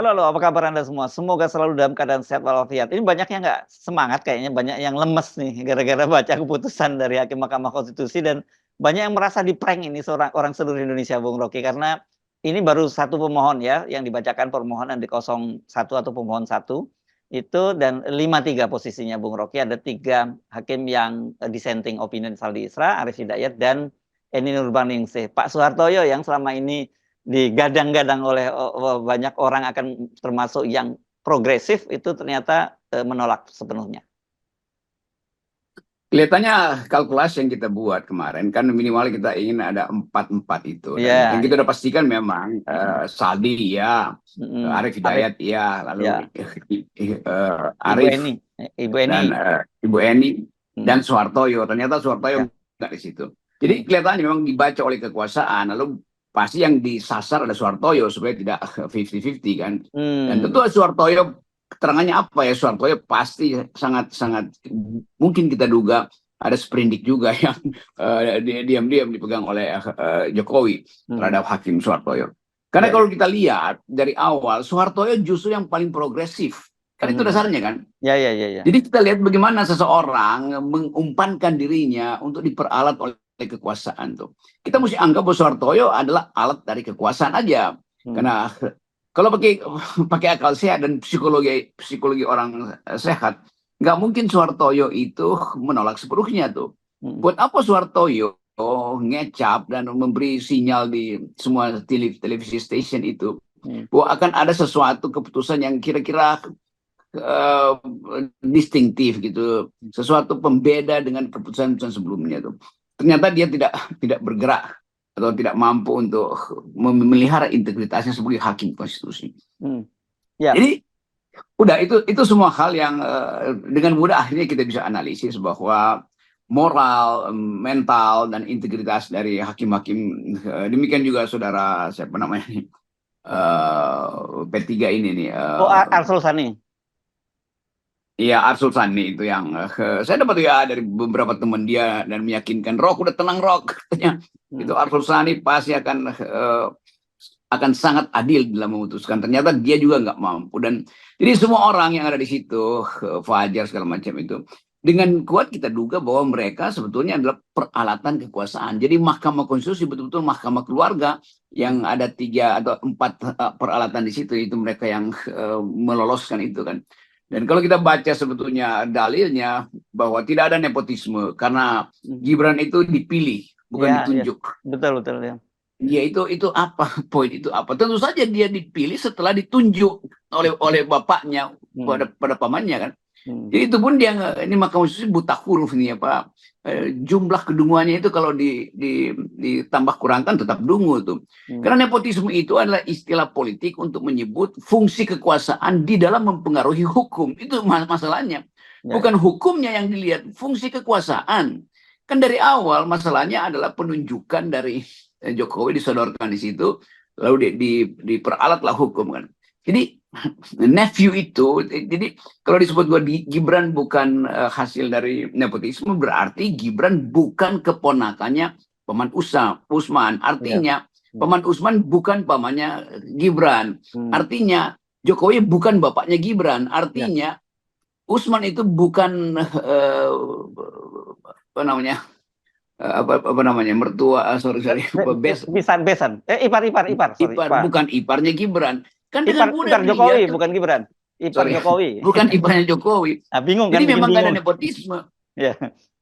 Halo, apa kabar Anda semua? Semoga selalu dalam keadaan sehat walafiat. Ini banyak yang nggak semangat kayaknya, banyak yang lemes nih gara-gara baca keputusan dari Hakim Mahkamah Konstitusi dan banyak yang merasa di-prank ini seorang orang seluruh Indonesia, Bung Rocky, karena ini baru satu pemohon ya yang dibacakan permohonan di 01 atau pemohon satu itu dan 5-3 posisinya Bung Rocky, ada 3 hakim yang dissenting opinion Saldi Isra, Arif Hidayat dan Eni Nurbaningsih. Pak Soehartoyo yang selama ini digadang-gadang oleh banyak orang akan termasuk yang progresif itu ternyata menolak sepenuhnya. Kelihatannya kalkulasi yang kita buat kemarin kan minimal kita ingin ada 4-4 itu dan yang kita udah pastikan memang Saldi ya, Arif Hidayat ya, lalu Arif Ibu Eni dan Ibu Eni dan Soehartoyo. Ternyata Soehartoyo nggak di situ. Jadi kelihatannya memang dibaca oleh kekuasaan, lalu pasti yang disasar ada Soehartoyo supaya tidak 50-50 kan. Dan tentu Soehartoyo keterangannya apa ya, Soehartoyo pasti sangat mungkin kita duga ada sprindik juga yang diam-diam dipegang oleh Jokowi terhadap Hakim Soehartoyo. Karena kalau kita lihat dari awal Soehartoyo justru yang paling progresif. Kan itu dasarnya kan. Ya. Jadi kita lihat bagaimana seseorang mengumpankan dirinya untuk diperalat oleh kekuasaan tuh. Kita mesti anggap bahwa Soehartoyo adalah alat dari kekuasaan aja. Karena kalau pakai akal sehat dan psikologi orang sehat, nggak mungkin Soehartoyo itu menolak sepenuhnya tuh. Buat apa Soehartoyo ngecap dan memberi sinyal di semua televisi station itu bahwa akan ada sesuatu keputusan yang kira-kira distintif gitu, sesuatu pembeda dengan keputusan sebelumnya tuh. Ternyata dia tidak bergerak atau tidak mampu untuk memelihara integritasnya sebagai hakim konstitusi. Jadi udah itu semua hal yang dengan mudah akhirnya kita bisa analisis bahwa moral, mental dan integritas dari hakim-hakim, demikian juga saudara siapa namanya nih, P3 ini nih. Arsul Sani. Iya, Arsul Sani itu yang saya dapat ya dari beberapa teman dia dan meyakinkan, Rok udah tenang Rok katanya. Itu Arsul Sani pasti akan sangat adil dalam memutuskan. Ternyata dia juga nggak mampu dan jadi semua orang yang ada di situ, Fajar segala macam itu, dengan kuat kita duga bahwa mereka sebetulnya adalah peralatan kekuasaan. Jadi Mahkamah Konstitusi betul-betul mahkamah keluarga yang ada 3 atau 4 peralatan di situ, itu mereka yang meloloskan itu kan. Dan kalau kita baca sebetulnya dalilnya bahwa tidak ada nepotisme karena Gibran itu dipilih bukan ditunjuk. Betul ya. Ya itu apa poin itu apa? Tentu saja dia dipilih setelah ditunjuk oleh bapaknya pada pamannya kan. Jadi itu pun dia ini Mahkamah Konstitusi buta huruf nih apa, jumlah kedunguannya itu kalau ditambah kurangkan tetap dungu tuh. Karena nepotisme itu adalah istilah politik untuk menyebut fungsi kekuasaan di dalam mempengaruhi hukum. Itu masalahnya. Bukan hukumnya yang dilihat, fungsi kekuasaan. Kan dari awal masalahnya adalah penunjukan dari Jokowi disodorkan di situ, lalu diperalatlah hukum kan. Jadi nephew itu, jadi kalau disebut bahwa Gibran bukan hasil dari nepotisme, berarti Gibran bukan keponakannya Paman Usman. Artinya Paman Usman bukan pamannya Gibran. Artinya Jokowi bukan bapaknya Gibran. Artinya Usman itu bukan apa namanya mertua besan ipar bukan iparnya Gibran. Kan ipar Jokowi bukan Gibran, ipar Jokowi bukan iparnya Jokowi. Bingung kan. Jadi memang nggak ada nepotisme.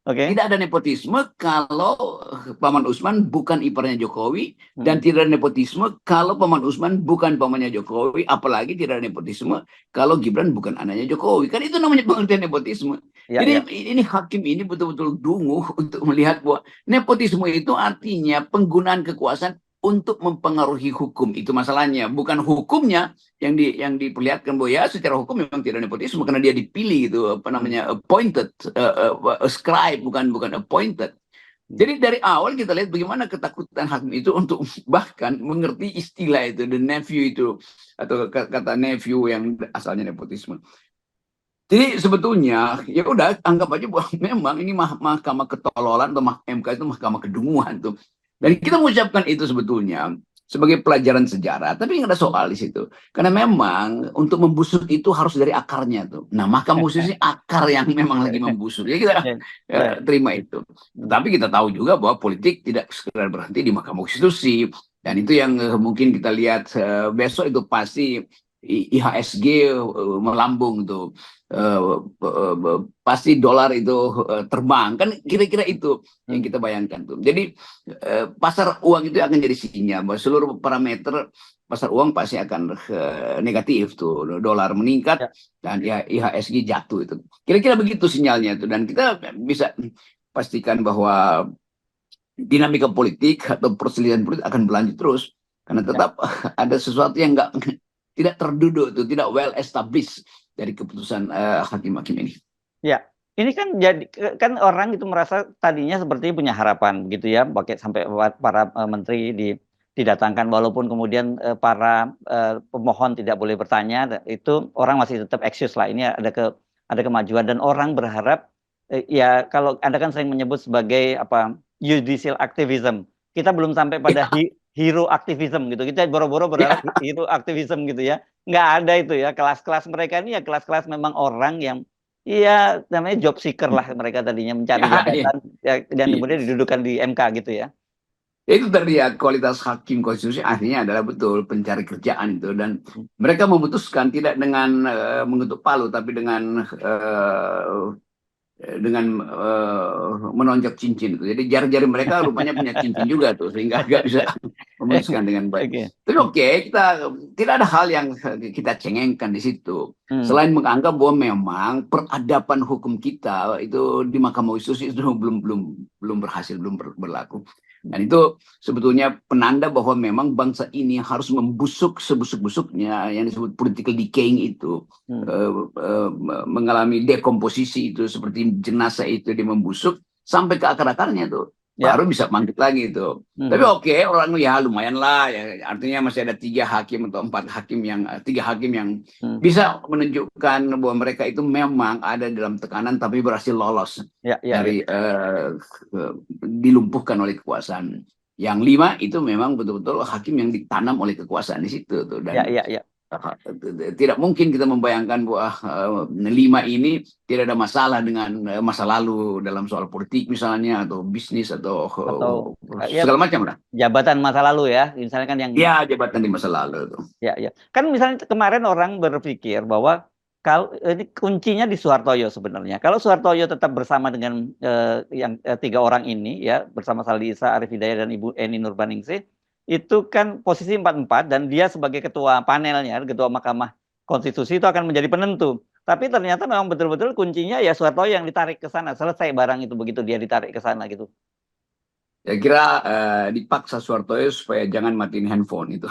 Oke. Tidak ada nepotisme kalau Paman Usman bukan iparnya Jokowi, dan tidak ada nepotisme kalau Paman Usman bukan pamannya Jokowi, apalagi tidak ada nepotisme kalau Gibran bukan anaknya Jokowi. Kan itu namanya pengertian nepotisme. Jadi ini hakim ini betul-betul dungu untuk melihat bahwa nepotisme itu artinya penggunaan kekuasaan untuk mempengaruhi hukum. Itu masalahnya, bukan hukumnya yang diperlihatkan bahwa ya secara hukum memang tidak nepotisme karena dia dipilih itu apa namanya appointed, scribe bukan appointed. Jadi dari awal kita lihat bagaimana ketakutan hakim itu untuk bahkan mengerti istilah itu, the nephew itu, atau kata nephew yang asalnya nepotisme. Jadi sebetulnya ya udah anggap aja bahwa memang ini mahkamah ketololan atau MK itu mahkamah kedunguan tuh. Dan kita mengucapkan itu sebetulnya sebagai pelajaran sejarah, tapi nggak ada soal di situ. Karena memang untuk membusuk itu harus dari akarnya tuh. Nah, Mahkamah Konstitusi akar yang memang lagi membusuk. Jadi kita Ya, ya. terima itu. Tetapi kita tahu juga bahwa politik tidak sekedar berhenti di Mahkamah Konstitusi. Dan itu yang mungkin kita lihat besok itu pasti IHSG melambung tuh. Pasti dolar itu terbang, kan kira-kira itu yang kita bayangkan tuh. Jadi pasar uang itu akan jadi sinyal bahwa seluruh parameter pasar uang pasti akan negatif tuh, dolar meningkat dan IHSG jatuh itu. Kira-kira begitu sinyalnya tuh, dan kita bisa pastikan bahwa dinamika politik atau perselisihan politik akan berlanjut terus karena tetap ada sesuatu yang tidak terduduk tuh, tidak well established dari keputusan hakim-hakim ini. Ya, ini kan jadi kan orang itu merasa tadinya seperti punya harapan gitu ya, pakai sampai para menteri didatangkan walaupun kemudian para pemohon tidak boleh bertanya, itu orang masih tetap excuse lah. Ini ada kemajuan dan orang berharap ya kalau Anda kan sering menyebut sebagai apa judicial activism. Kita belum sampai pada hero activism gitu. Kita boro-boro berharap hero activism gitu ya. Nggak ada itu ya. Kelas-kelas mereka ini ya kelas-kelas memang orang yang iya namanya job seeker lah mereka tadinya mencari jabatan dan kemudian didudukan di MK gitu ya. Itu terlihat kualitas hakim konstitusi akhirnya adalah betul pencari kerjaan itu, dan mereka memutuskan tidak dengan mengetuk palu tapi dengan menonjok cincin itu. Jadi jari-jari mereka rupanya punya cincin juga tuh, sehingga agak bisa memutuskan dengan baik. Tapi kita tidak ada hal yang kita cengengkan di situ. Selain menganggap bahwa memang peradaban hukum kita itu di Mahkamah Konstitusi itu belum berhasil, belum berlaku. Dan itu sebetulnya penanda bahwa memang bangsa ini harus membusuk sebusuk-busuknya, yang disebut political decaying itu, mengalami dekomposisi itu, seperti jenazah itu dia membusuk sampai ke akar-akarnya tuh, baru bisa bangkit lagi itu. Tapi orang ya lumayan lah, ya, artinya masih ada 3 hakim atau 4 hakim yang 3 hakim yang bisa menunjukkan bahwa mereka itu memang ada dalam tekanan tapi berhasil lolos dari dilumpuhkan oleh kekuasaan. Yang 5 itu memang betul-betul hakim yang ditanam oleh kekuasaan di situ tuh. Dan tidak mungkin kita membayangkan bahwa 5 ini tidak ada masalah dengan masa lalu dalam soal politik misalnya, atau bisnis atau segala macam lah. Jabatan masa lalu ya, misalnya kan yang jabatan di masa lalu itu. Kan misalnya kemarin orang berpikir bahwa kalau ini kuncinya di Soehartojo sebenarnya. Kalau Soehartojo tetap bersama dengan yang 3 orang ini ya, bersama Saldi Isra, Arief Hidayat dan Ibu Eni Nurbaningsih, itu kan posisi 4-4 dan dia sebagai ketua panelnya, ketua Mahkamah Konstitusi itu akan menjadi penentu. Tapi ternyata memang betul-betul kuncinya ya Soehartojo yang ditarik ke sana. Selesai barang itu begitu dia ditarik ke sana gitu. Saya kira dipaksa Soehartojo supaya jangan matiin handphone itu.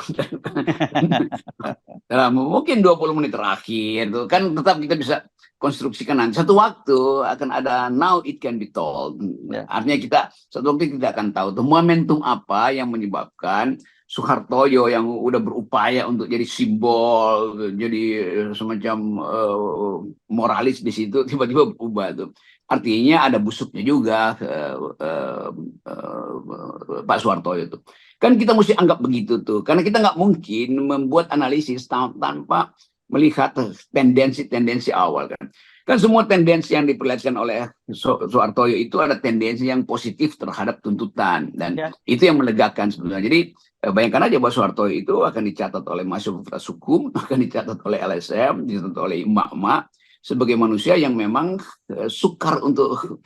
Mungkin 20 menit terakhir itu kan tetap kita bisa konstruksikan nanti. Satu waktu akan ada now it can be told. Artinya kita satu waktu tidak akan tahu tuh momentum apa yang menyebabkan Soehartojo yang udah berupaya untuk jadi simbol, jadi semacam moralis di situ, tiba-tiba berubah tuh. Artinya ada busuknya juga Pak Soehartojo itu. Kan kita mesti anggap begitu tuh, karena kita nggak mungkin membuat analisis tanpa melihat tendensi-tendensi awal kan. Kan semua tendensi yang diperlihatkan oleh Soehartojo itu ada tendensi yang positif terhadap tuntutan, dan itu yang melegakan sebenarnya. Jadi bayangkan aja bahwa Soehartojo itu akan dicatat oleh Mahasiswa Fakultas Hukum, akan dicatat oleh LSM, dicatat oleh emak-emak sebagai manusia yang memang sukar untuk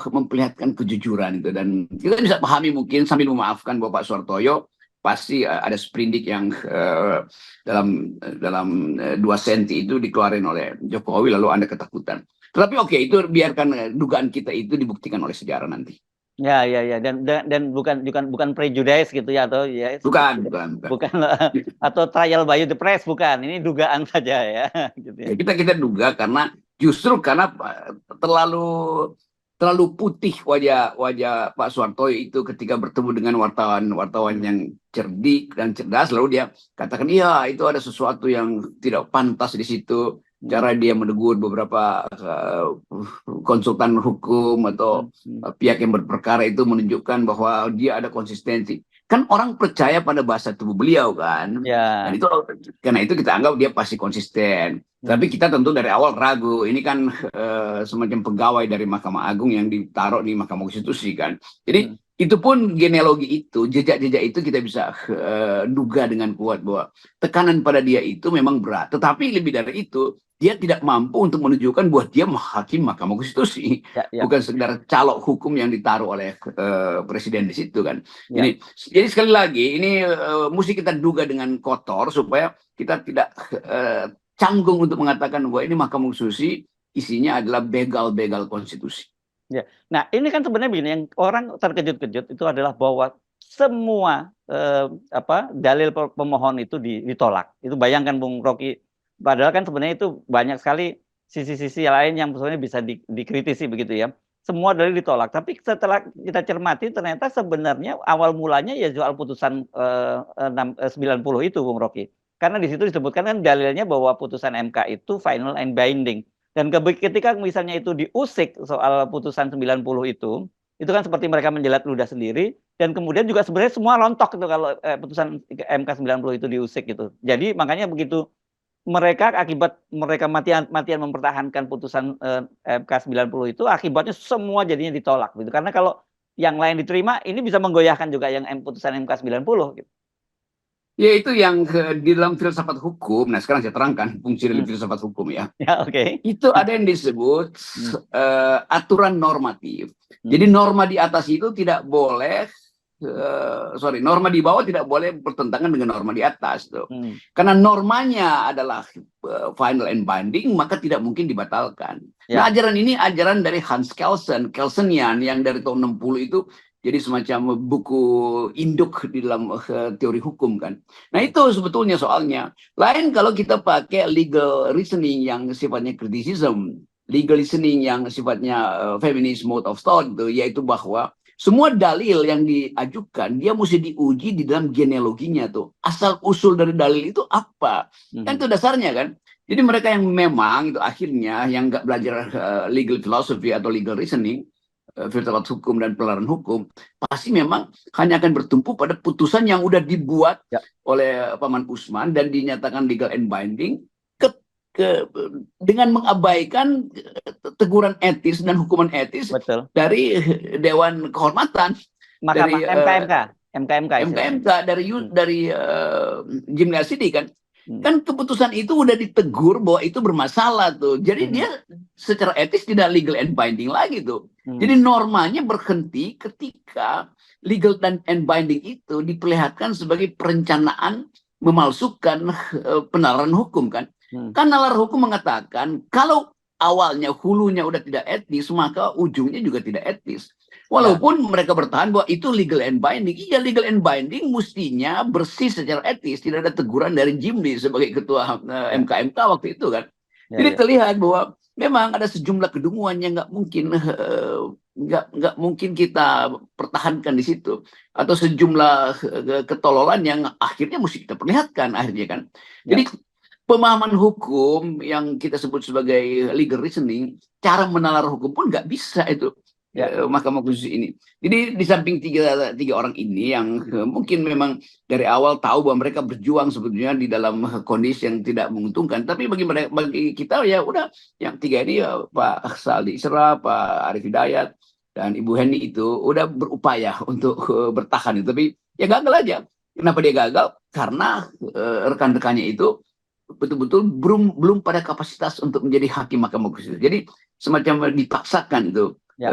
memperlihatkan kejujuran itu. Dan kita bisa pahami mungkin sambil memaafkan bahwa Pak Soehartojo pasti ada sprindik yang dalam 2 senti itu dikeluarin oleh Jokowi, lalu ada ketakutan. Tetapi itu biarkan dugaan kita itu dibuktikan oleh sejarah nanti. Ya, dan bukan prejudice gitu ya, atau ya bukan atau trial by the press, bukan, ini dugaan saja ya, gitu ya. Kita duga karena justru karena terlalu putih wajah Pak Soehartojo itu ketika bertemu dengan wartawan yang cerdik dan cerdas, lalu dia katakan iya itu ada sesuatu yang tidak pantas di situ. Cara dia menegur beberapa konsultan hukum atau pihak yang berperkara itu menunjukkan bahwa dia ada konsistensi. kan orang percaya pada bahasa tubuh beliau kan, dan Ya. itu karena itu kita anggap dia pasti konsisten. Tapi kita tentu dari awal ragu, ini kan semacam pegawai dari Mahkamah Agung yang ditaruh di Mahkamah Konstitusi kan. Jadi itu pun genealogi itu, jejak-jejak itu kita bisa duga dengan kuat bahwa tekanan pada dia itu memang berat. Tetapi lebih dari itu, dia tidak mampu untuk menunjukkan bahwa dia hakim Mahkamah Konstitusi, Ya. bukan sekedar calok hukum yang ditaruh oleh presiden di situ kan. Ya. Jadi sekali lagi ini mesti kita duga dengan kotor supaya kita tidak canggung untuk mengatakan bahwa ini Mahkamah Konstitusi isinya adalah begal-begal konstitusi. Ya. Nah, ini kan sebenarnya begini, yang orang terkejut-kejut itu adalah bahwa semua dalil pemohon itu ditolak. Itu bayangkan Bung Rocky. Padahal kan sebenarnya itu banyak sekali sisi-sisi lain yang sebenarnya bisa dikritisi begitu ya. Semua dalil ditolak. Tapi setelah kita cermati ternyata sebenarnya awal mulanya ya soal putusan 90 itu Bung Rocky. Karena di situ disebutkan kan dalilnya bahwa putusan MK itu final and binding. Dan ketika misalnya itu diusik soal putusan 90 itu kan seperti mereka menjelat ludah sendiri, dan kemudian juga sebenarnya semua rontok itu kalau putusan MK 90 itu diusik gitu. Jadi makanya begitu mereka akibat mereka matian mempertahankan putusan MK 90 itu, akibatnya semua jadinya ditolak gitu. Karena kalau yang lain diterima, ini bisa menggoyahkan juga yang putusan MK 90 gitu. Ya itu yang di dalam filsafat hukum. Nah sekarang saya terangkan fungsi dari filsafat hukum ya. Ya, oke. Itu ada yang disebut aturan normatif. Jadi norma di atas itu tidak boleh, norma di bawah tidak boleh bertentangan dengan norma di atas tuh. Karena normanya adalah final and binding, maka tidak mungkin dibatalkan. Nah ajaran ini ajaran dari Hans Kelsenian yang dari tahun 60 itu jadi semacam buku induk di dalam teori hukum kan. Nah itu sebetulnya soalnya. Lain kalau kita pakai legal reasoning yang sifatnya criticism, legal reasoning yang sifatnya feminist mode of thought, yaitu bahwa semua dalil yang diajukan dia mesti diuji di dalam genealoginya tuh. Asal usul dari dalil itu apa? Kan itu dasarnya kan. Jadi mereka yang memang itu akhirnya yang nggak belajar legal philosophy atau legal reasoning, filsafat hukum dan pelaranan hukum, pasti memang hanya akan bertumpu pada putusan yang udah dibuat oleh Paman Usman dan dinyatakan legal and binding dengan mengabaikan teguran etis dan hukuman etis dari Dewan Kehormatan, Mahkamah dari MKMK dari Gimnasiadi kan. Kan keputusan itu udah ditegur bahwa itu bermasalah tuh. Jadi dia secara etis tidak legal and binding lagi tuh. Jadi normanya berhenti ketika legal and binding itu diperlihatkan sebagai perencanaan memalsukan penalaran hukum kan. Kan nalar hukum mengatakan kalau awalnya hulunya udah tidak etis, maka ujungnya juga tidak etis. Walaupun mereka bertahan bahwa itu legal and binding. Iya, legal and binding mestinya bersih secara etis. Tidak ada teguran dari Jimli sebagai ketua MKMK waktu itu kan. Jadi terlihat bahwa memang ada sejumlah kedunguan yang nggak mungkin kita pertahankan di situ. Atau sejumlah ketololan yang akhirnya mesti kita perlihatkan akhirnya kan. Jadi pemahaman hukum yang kita sebut sebagai legal reasoning, cara menalar hukum pun nggak bisa itu. Mahkamah Konstitusi ini. Jadi di samping tiga orang ini yang mungkin memang dari awal tahu bahwa mereka berjuang sebetulnya di dalam kondisi yang tidak menguntungkan, tapi bagi kita ya udah yang tiga ini ya, Pak Saldi Isra, Pak Arief Hidayat dan Ibu Heni itu udah berupaya untuk bertahan itu, tapi ya gagal aja. Kenapa dia gagal? Karena rekan-rekannya itu betul-betul belum pada kapasitas untuk menjadi hakim Mahkamah Konstitusi. Jadi semacam dipaksakan itu. Ya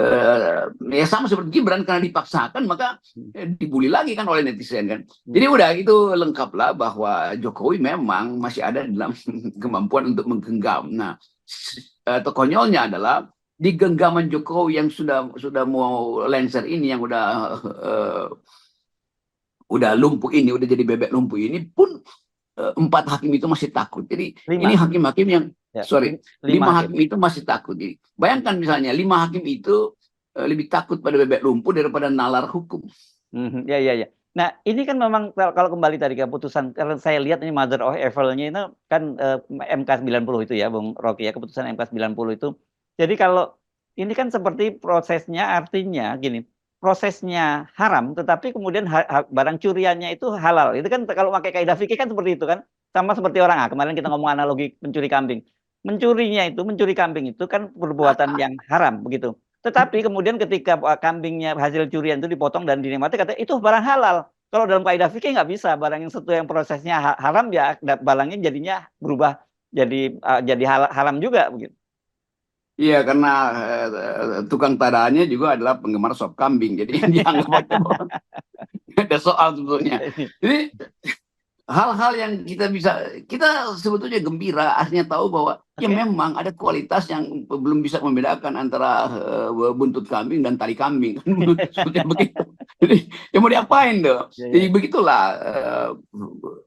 sama seperti Gibran, karena dipaksakan maka dibully lagi kan oleh netizen kan. Jadi udah itu lengkaplah bahwa Jokowi memang masih ada dalam kemampuan untuk menggenggam. Nah, konyolnya adalah di genggaman Jokowi yang sudah mau lengser ini, yang udah lumpuh ini, udah jadi bebek lumpuh ini pun 4 hakim itu masih takut. Jadi ini hakim-hakim yang 5 hakim itu masih takut. Jadi, bayangkan misalnya 5 hakim itu lebih takut pada bebek lumpuh daripada nalar hukum. Ya. Nah ini kan memang kalau kembali tadi ke putusan, kalau saya lihat ini mother of evil-nya itu kan MK 90 itu ya Bung Rocky ya, keputusan MK 90 itu. Jadi kalau ini kan seperti prosesnya artinya gini, prosesnya haram, tetapi kemudian barang curiannya itu halal. Itu kan kalau pakai kaidah fikih kan seperti itu kan. Sama seperti orang, kemarin kita ngomong analogi mencuri kambing. Mencuri kambing itu kan perbuatan yang haram begitu. Tetapi kemudian ketika kambingnya hasil curian itu dipotong dan dinikmati, katanya itu barang halal. Kalau dalam kaidah fikih nggak bisa, barang yang satu yang prosesnya haram ya barangnya jadinya berubah jadi haram juga begitu. Iya, karena tukang tadaannya juga adalah penggemar sop kambing, jadi dianggap ada soal sebetulnya. Jadi hal-hal yang kita sebetulnya gembira akhirnya tahu bahwa ya memang ada kualitas yang belum bisa membedakan antara buntut kambing dan tali kambing. Sebetulnya begitu. Jadi ya mau diapain tuh? Jadi begitulah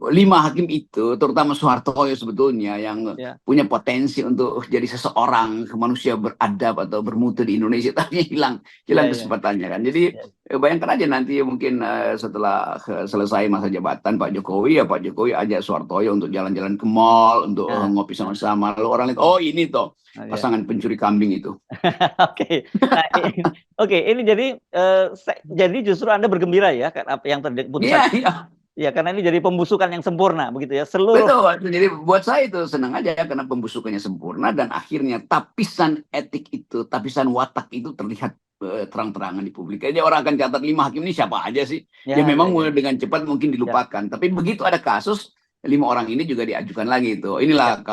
5 hakim itu, terutama Soeharto sebetulnya yang punya potensi untuk jadi seseorang manusia beradab atau bermutu di Indonesia, tapi hilang kesempatannya kan. Jadi bayangkan aja nanti mungkin setelah selesai masa jabatan Pak Jokowi ajak Soeharto untuk jalan-jalan ke mall, untuk ngopi sama-sama. Lalu orang lihat, oh ini toh pasangan pencuri kambing itu. Oke. Oke, ini jadi justru Anda bergembira ya kan apa yang terjadi putusan. Ya, karena ini jadi pembusukan yang sempurna begitu ya. Betul. Jadi buat saya itu senang aja karena pembusukannya sempurna dan akhirnya tapisan etik itu, tapisan watak itu terlihat terang-terangan di publik. Jadi orang akan catat 5 hakim ini siapa aja sih? Ya memang dengan cepat mungkin dilupakan. Tapi begitu ada kasus 5 orang ini juga diajukan lagi itu. Inilah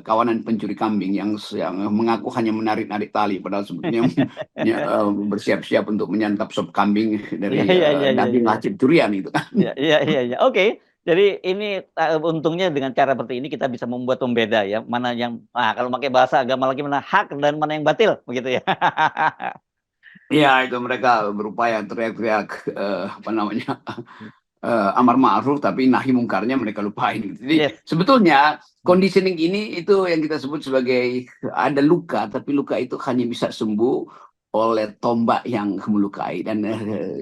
kawanan pencuri kambing yang mengaku hanya menarik-narik tali, padahal sebetulnya bersiap-siap untuk menyantap sop kambing dari daging hasil curian itu kan. Iya. Oke. Jadi ini untungnya dengan cara seperti ini kita bisa membuat pembeda ya, mana yang kalau pakai bahasa agama lagi mana hak dan mana yang batil begitu ya. Iya, itu mereka berupaya teriak-teriak amar ma'ruf, tapi nahi mungkarnya mereka lupain. Jadi sebetulnya conditioning ini itu yang kita sebut sebagai ada luka, tapi luka itu hanya bisa sembuh oleh tombak yang melukai, dan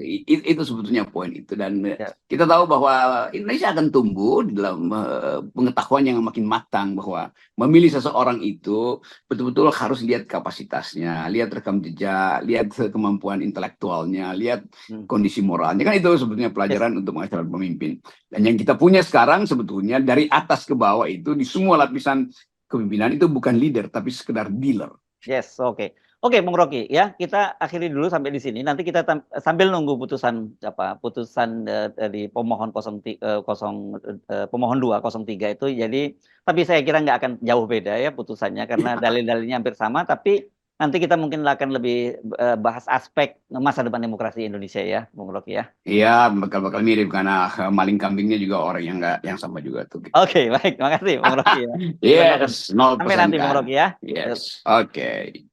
itu sebetulnya poin itu. Dan kita tahu bahwa Indonesia akan tumbuh di dalam pengetahuan yang makin matang, bahwa memilih seseorang itu betul-betul harus lihat kapasitasnya, lihat rekam jejak, lihat kemampuan intelektualnya, lihat kondisi moralnya. Kan itu sebetulnya pelajaran untuk menjadi pemimpin. Dan yang kita punya sekarang sebetulnya dari atas ke bawah itu di semua lapisan kepemimpinan itu bukan leader tapi sekedar dealer. Yes, oke. Oke, Bung Rocky ya, kita akhiri dulu sampai di sini. Nanti kita sambil nunggu putusan dari pemohon pemohon 203 itu. Jadi, tapi saya kira nggak akan jauh beda ya putusannya karena dalil-dalilnya hampir sama. Tapi nanti kita mungkin akan lebih bahas aspek masa depan demokrasi Indonesia ya, Bung Rocky ya. Iya, bakal mirip karena maling kambingnya juga orang yang sama juga tuh. Oke, baik, terima kasih Bung Rocky ya. Yes, 0% sampai nanti Bung Rocky ya. Yes, oke.